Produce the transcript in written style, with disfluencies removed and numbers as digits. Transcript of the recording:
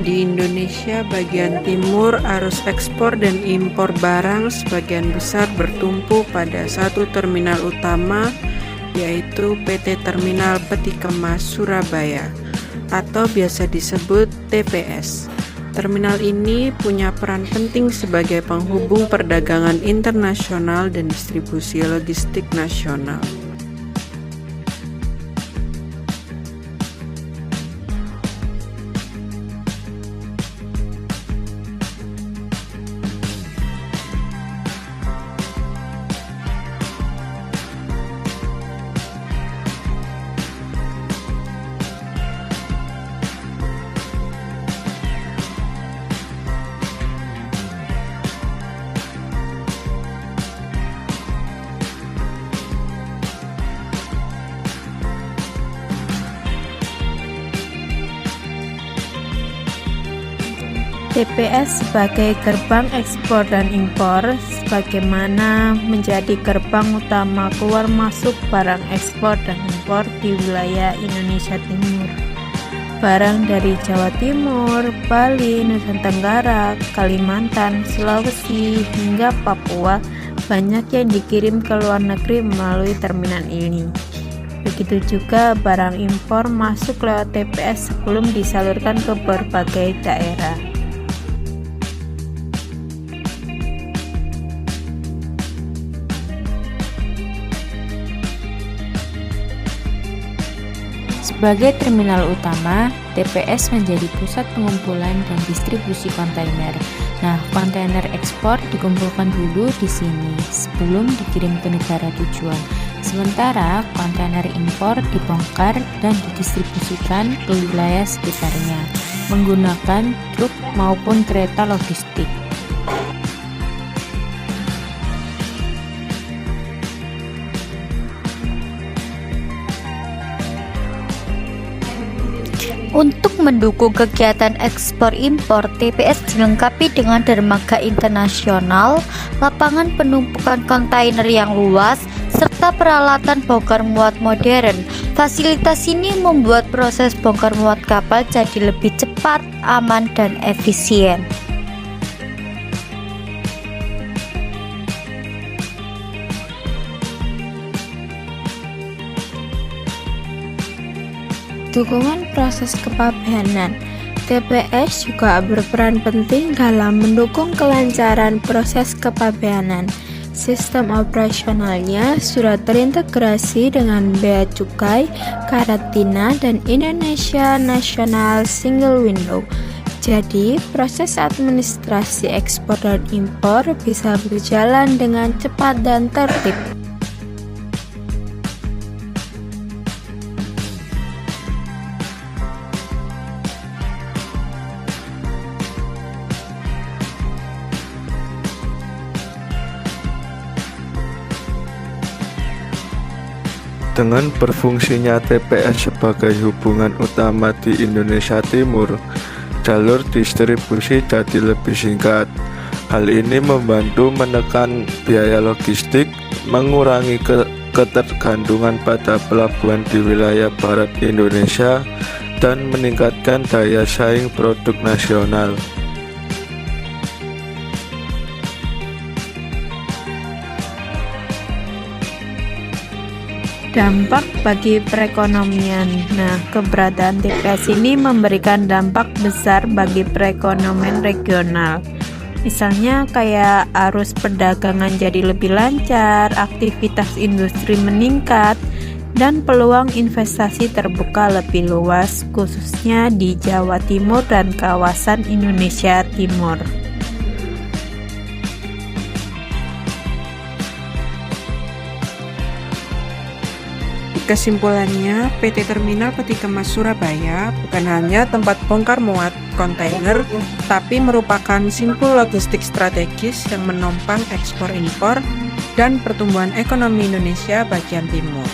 Di Indonesia bagian timur, arus ekspor dan impor barang sebagian besar bertumpu pada satu terminal utama, yaitu PT Terminal Peti Kemas Surabaya, atau biasa disebut TPS. Terminal ini punya peran penting sebagai penghubung perdagangan internasional dan distribusi logistik nasional. TPS sebagai gerbang ekspor dan impor, sebagaimana menjadi gerbang utama keluar masuk barang ekspor dan impor di wilayah Indonesia Timur. Barang dari Jawa Timur, Bali, Nusa Tenggara, Kalimantan, Sulawesi, hingga Papua banyak yang dikirim ke luar negeri melalui terminal ini. Begitu juga barang impor masuk lewat TPS sebelum disalurkan ke berbagai daerah. Sebagai terminal utama, TPS menjadi pusat pengumpulan dan distribusi kontainer. Nah, kontainer ekspor dikumpulkan dulu di sini sebelum dikirim ke negara tujuan. Sementara kontainer impor dibongkar dan didistribusikan ke wilayah sekitarnya menggunakan truk maupun kereta logistik. Untuk mendukung kegiatan ekspor-impor, TPS dilengkapi dengan dermaga internasional, lapangan penumpukan kontainer yang luas, serta peralatan bongkar muat modern. Fasilitas ini membuat proses bongkar muat kapal jadi lebih cepat, aman, dan efisien. Dukungan proses kepabeanan. TPS juga berperan penting dalam mendukung kelancaran proses kepabeanan. Sistem operasionalnya sudah terintegrasi dengan Bea Cukai, Karantina, dan Indonesia National Single Window. Jadi, proses administrasi ekspor dan impor bisa berjalan dengan cepat dan tertib. Dengan berfungsinya TPS sebagai hubungan utama di Indonesia Timur, jalur distribusi jadi lebih singkat. Hal ini membantu menekan biaya logistik, mengurangi ketergantungan pada pelabuhan di wilayah barat Indonesia, dan meningkatkan daya saing produk nasional. Dampak bagi perekonomian. Nah, keberadaan TPS ini memberikan dampak besar bagi perekonomian regional. Misalnya kayak arus perdagangan jadi lebih lancar, aktivitas industri meningkat, dan peluang investasi terbuka lebih luas, khususnya di Jawa Timur dan kawasan Indonesia Timur. Kesimpulannya, PT Terminal Peti Kemas Surabaya bukan hanya tempat bongkar muat kontainer, tapi merupakan simpul logistik strategis yang menopang ekspor impor dan pertumbuhan ekonomi Indonesia bagian timur.